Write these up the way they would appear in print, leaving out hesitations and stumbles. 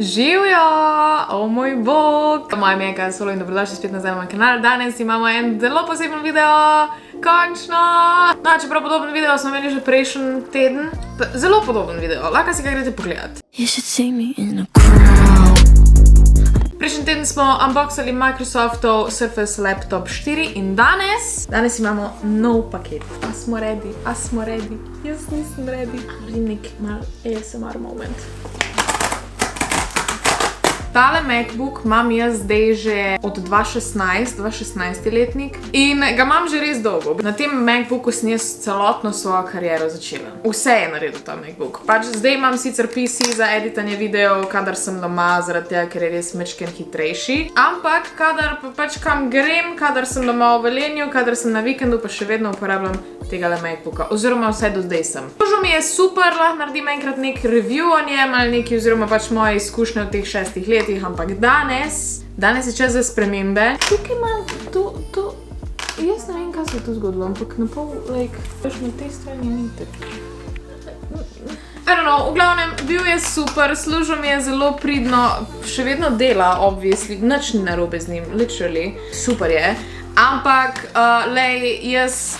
Živjo! O moj bog! Moje ime je Kaja Solo in dobrodošli spet nazaj na moj kanal. Danes imamo en zelo poseben video. Končno! No, čeprav podoben video smo imeli že prejšnji teden. Zelo podoben video. Lahko si ga greste pogledat. Prejšnji teden smo unboxali Microsoftov Surface Laptop 4 in danes imamo nov paket. A smo ready? Jaz nisem ready. Nek mal ASMR moment. Tale MacBook imam jaz zdaj že od 2016 letnik in ga imam že res dolgo. Na tem MacBooku sem jaz celotno svojo kariero začela. Vse je naredil ta MacBook. Pač zdaj imam sicer PC za editanje videov, kadar sem doma, zaradi tega, ker je res majčkeno hitrejši. Ampak kadar pač kam grem, kadar sem doma v Velenju, kadar sem na vikendu, pa še vedno uporabljam tegale MacBooka. Oziroma vse do zdaj sem. Služil mi je super, lahko naredim enkrat nek review o njem ali neki, oziroma pač moje izkušnje v teh 6 letih, ampak danes je čas za spremembe. Tukaj imam to, jaz ne vem, kaj se je to zgodilo, ampak na pol, veš, na tej strani ni tako. I don't know, v glavnem, bil je super, služil mi je zelo pridno, še vedno dela, obviously, nič ni narobe z njim, literally, super je. Ampak,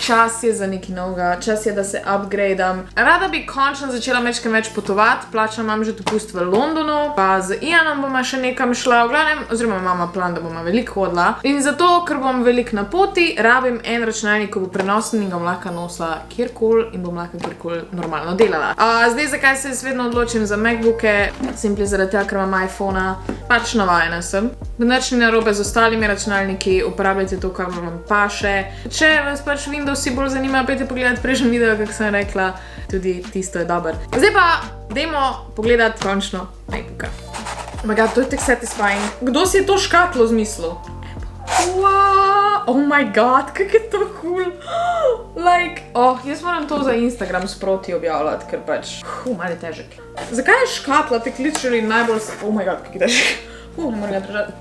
čas je za nekaj novega, čas je, da se upgradam. Rada bi končno začela majčkeno več potovati, plačala imam že dopust v Londonu, pa z Ianom boma še nekam šla, v glavnem, oziroma imamo plan, da boma veliko hodila. In zato, ker bom veliko na poti, rabim en računalnik, ko bo prenosen in ga bom lahko nosila kjerkoli in bom lahko kjerkoli normalno delala. Zdaj, zakaj se jaz vedno odločim za MacBooke, simpli zaradi tega, ker imam iPhona, pač navajena sem. Nič ni narobe z ostalimi računalniki, uporabljajte to, kar vam paše. Če vas pač Windowsi bolj zanimajo, pejte pogledati prejšnji video, kako sem rekla, tudi tisto je dober. Zdaj pa, dajmo pogledati končno MacBooka. Oh my god, to je tako satisfying. Kdo si je to škatlo zmislil? Wow, oh my god, kako je to cool. Jaz moram to za Instagram sproti objavljati, ker pač, malo je težek. Zakaj je škatla tako literally najbolj, oh my god, kako je težek. Ne moram ga držati.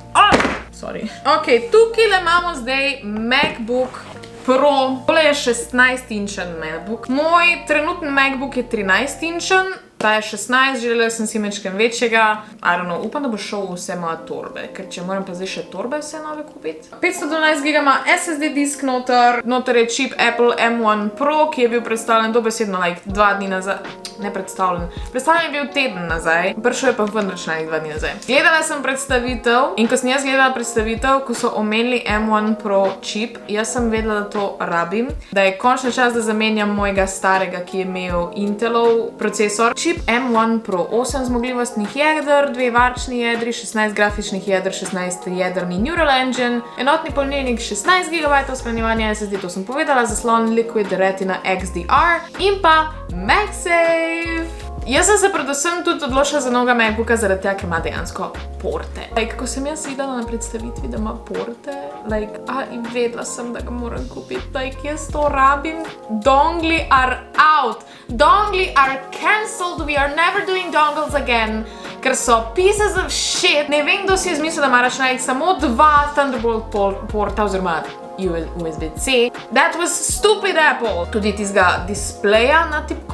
Sorry. Ok, tukaj imamo zdaj MacBook Pro. Tole je 16-inčen MacBook. Moj trenutni MacBook je 13-inčen. Ta je 16, želela sem si majčkeno večjega. I don't know, upam, da bo šel vse moje torbe, ker če moram pa zdaj še torbe vse nove kupiti. 512 GB ima SSD disk noter. Noter je čip Apple M1 Pro, ki je bil predstavljen dobesedno 2 dni nazaj. Ne predstavljen. Predstavljen je bil teden nazaj. Prišel je pa ven računalnik 2 dni nazaj. Gledala sem predstavitev in ko sem jaz gledala predstavitev, ko so omenili M1 Pro čip, jaz sem vedela, da to rabim. Da je končno čas, da zamenjam mojega starega, ki je imel Intelov procesor. Čip M1 Pro, 8 zmogljivostnih jeder, 2 varčni jedri, 16 grafičnih jeder, 16 jedrni Neural Engine, enotni polnilnik, 16 GB shranjevanja SSD, to sem povedala, zaslon Liquid Retina XDR in pa MagSafe. Jaz sem se predvsem tudi odločila za novega MacBooka zaradi tega, ker ima dejansko porte. Ko sem jaz videla na predstavitvi, da ima porte, in vedela sem, da ga moram kupiti, jaz to rabim. Dongli are out. Dongli are cancelled. We are never doing dongles again. Ker so pieces of shit. Ne vem, kdo si je zmislil, da ima računalnik samo 2 Thunderbolt porta, oziroma USB-C. That was stupid Apple. Tudi tistega displeja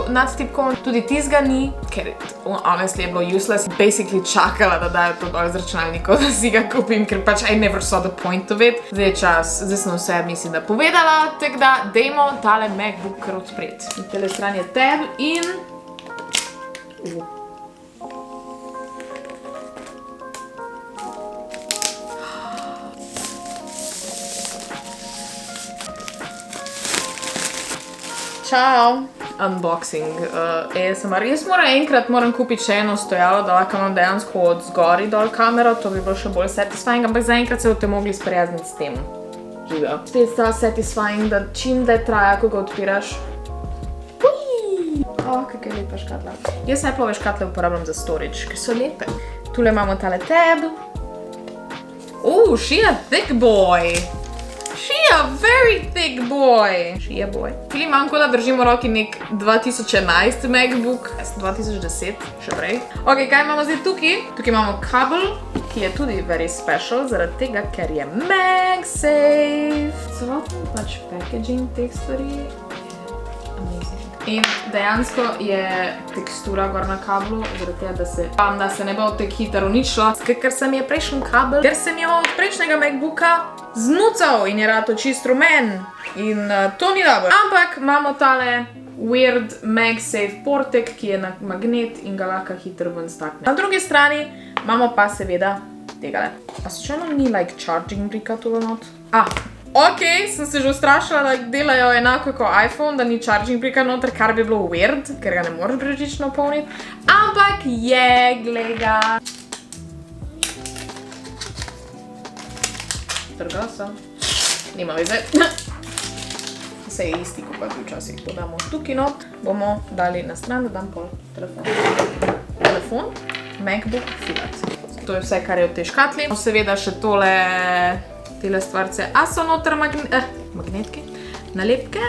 nad tipkom, tudi tistega ni, ker honestly je bilo useless. Basically čakala, da dajo to dol z računalnikov, da si ga kupim, ker pač I never saw the point of it. Zdaj je čas, zdaj sem vse, mislim, da povedala, tako da dajmo tale MacBook kar odpreti. Na tele strani je tab in Čau! Unboxing ASMR. Jaz moram kupiti še eno stojalo, da lahko imam dejansko od zgori dol kamero, to bi bilo še bolj satisfying, ampak zaenkrat se boste mogli sprijazniti s tem. Živijo. Spet sta satisfying, da čim daj traja, ko ga odpiraš. Kako je lepa škatla. Jaz Appleove škatle uporabljam za storage, ker so lepe. Tule imamo tale tab. She a thick boy! She a very thick boy. She a boy. Tudi imam, kot da držim v roki nek 2011 MacBook. 2010, še prej. Ok, kaj imamo zdaj tukaj? Tukaj imamo kabel, ki je tudi very special, zaradi tega, ker je MagSafe. Celoten pač packaging teh stvari. Amazing. In dejansko je tekstura gor na kablu, zaradi tega, da se ne bo tako hitro uničilo, ker se mi je prejšnji kabel, ker sem jo od prejšnjega MacBooka znucal in je rato čist rumen. In to ni dobro. Ampak imamo tale weird MagSafe portek, ki je na magnet in ga lahko hitro ven stakne. Na drugi strani imamo pa seveda tegale. A slučajno ni like charging bricka tule not? Ok, sem se že ustrašila, da delajo enako kot iPhone, da ni charging bricka noter, kar bi bilo weird, ker ga ne moreš bržično polniti. Ampak je, glej ga. Trgala sem. Nima veze. Vse je isti, ko pa včasih to damo tukaj not. Bomo dali na stran, da dam pol telefon. Telefon, MacBook, filat. To je vse, kar je v tej škatli. Seveda še tele stvarce. A so noter magnetke, nalepke.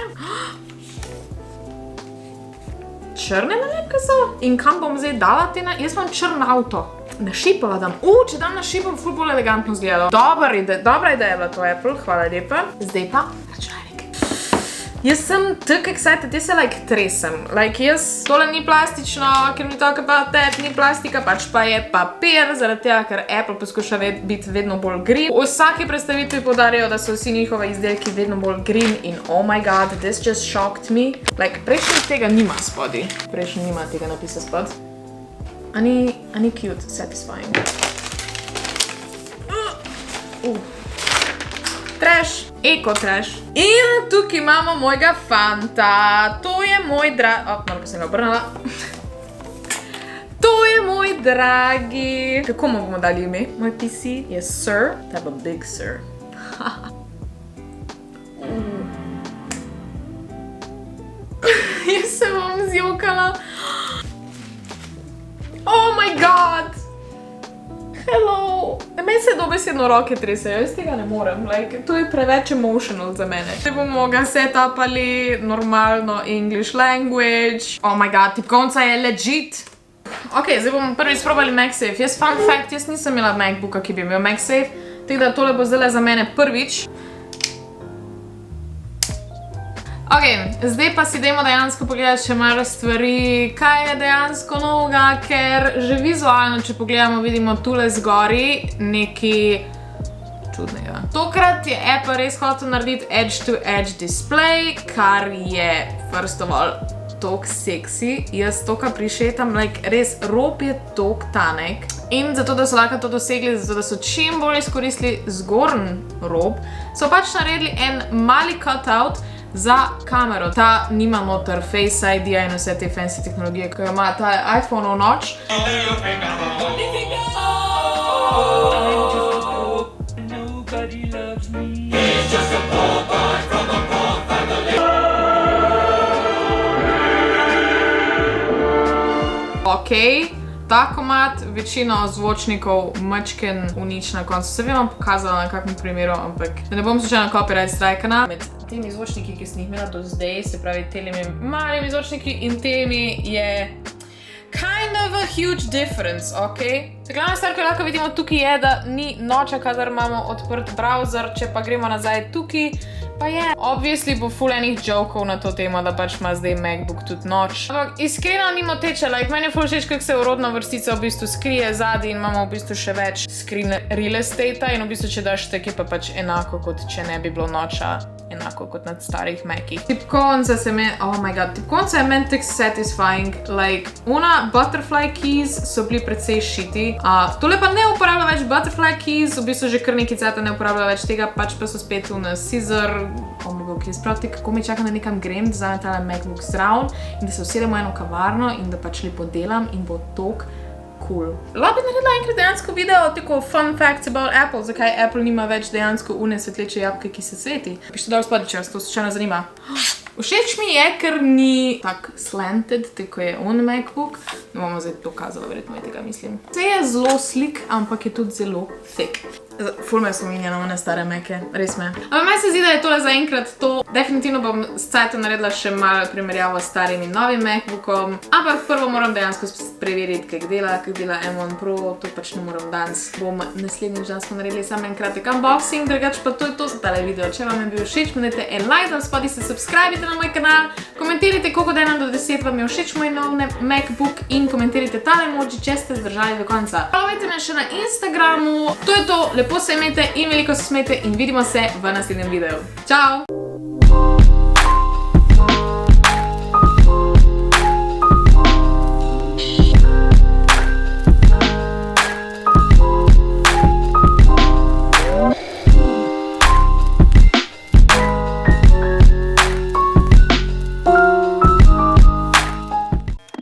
Črne nalepke so. In kam bom zdaj dala te nalepke? Jaz imam črn avto. Na šipala dam. Če dam na šipom, ful bolj elegantno izgledalo. Dobra ideja je bila to Apple, hvala lepa. Zdaj pa računalnik. Jaz sem tako excited, jaz se tresem. Jaz, tole ni plastično, ker mi tako ni plastika, pač pa je papir, zaradi tega, ker Apple poskuša biti vedno bolj green. V vsaki predstavitvi poudarjajo, da so vsi njihove izdelki vedno bolj green in oh my god, this just shocked me. Prejšnji tega nima spodaj. Prejšnji nima tega napisa spod. A ni cute, satisfying. Trash. Eko trash. In tukaj imamo mojega fanta. To je moj malo pa sem ga obrnila. To je moj dragi. Kako mu bomo dali ime? Moj PC je Sir. Type of big Sir. Jaz se bom zjokala. Oh my god! Hello! Meni se dobesedno roke tresajo, jaz tega ne morem. To je preveč emotional za mene. Zdaj bomo ga setupali normalno English language. Oh my god, tipkovnica je legit! Ok, zdaj bomo prvič sprobali MagSafe. Fun fact, jaz nisem imela MacBooka, ki bi imel MagSafe. Tako da tole bo zdaj za mene prvič. Ok, zdaj pa si dajmo dejansko pogledati še malo stvari, kaj je dejansko novega, ker že vizualno, če pogledamo, vidimo tule zgori nekaj čudnega. Tokrat je Apple res hotel narediti edge-to-edge display, kar je, first of all, tok seksi. Jaz toka prišetam, res rob je tok tanek. In zato, da so lahko to dosegli, zato, da so čim bolj izkoristili zgornji rob, so pač naredili en mali cutout za kamero. Ta nima noter Face ID-ja in vse te fancy tehnologije, ki jo ima ta iPhone v noč. Ok, ta komad večino zvočnikov mačken unič na koncu. Se bi vam pokazala na kakšnem primeru, ampak da ne bom slučajno copyright strajkana. Med temi zvočniki, ki sem jih imela do zdaj, se pravi temi malimi zvočniki in temi je kind of a huge difference, ok? Glavna stvar, ki lahko vidimo tukaj je, da ni noča, kadar imamo odprt browser, če pa gremo nazaj tukaj, pa je. Obviously bo ful enih jokov na to temo, da pač ima zdaj MacBook tudi noč. Ampak iskreno ni moteče, meni je ful všeč, kako se urodna vrstica v bistvu skrije zadaj in imamo v bistvu še več screen real estate-a in v bistvu, če daš take pa pač enako, kot če ne bi bilo noča, enako kot na starih Macih. Tipkovnica se meni, oh my god, tipkovnica je meni tako satisfying, butterfly keys so bili precej shitty. Tole pa ne uporablja več butterfly keys, v bistvu že kar nekaj cajta ne uporablja več tega, pač pa so spet na scissor. Oh my god, sproti, kako mi čakam, da nekam grem, da vzamem tale MacBook zraven in da se usedem v eno kavarno in da pač lepo delam in bo tok cool. Lahko bi naredila enkrat dejansko video tako fun facts about Apple, zakaj Apple nima več dejansko une svetleče jabolke, ki se sveti. Pišite dol spodaj, če vas to slučajno zanima. Všeč mi je, ker ni tak slanted, tako je on MacBook. Ne bomo zdaj to kazala, verjetno je tega mislim. Vse je zelo slik, ampak je tudi zelo thick. Ful me spominja na one stare Mace, res me. Ampak meni se zdi, da je tole zaenkrat to. Definitivno bom s cajtom naredila še malo primerjavo s starim in novim MacBookom, ampak prvo moram dejansko preveriti, kaj dela M1 Pro, to pač ne moram danes. Bom naslednjič dan smo naredili samo en kratek unboxing, drugače pa to je to za tale video. Če vam je bil všeč, mu dajte en like, tam spodaj se subscribite na moj kanal, komentirajte, koliko od 1 do 10 vam je všeč moj nov MacBook in komentirajte tale emoji, če ste zdržali do konca. Followajte me še na Instagramu. To je to, lepo se imejte in veliko se smejte in vidimo se v naslednjem videu. Čau!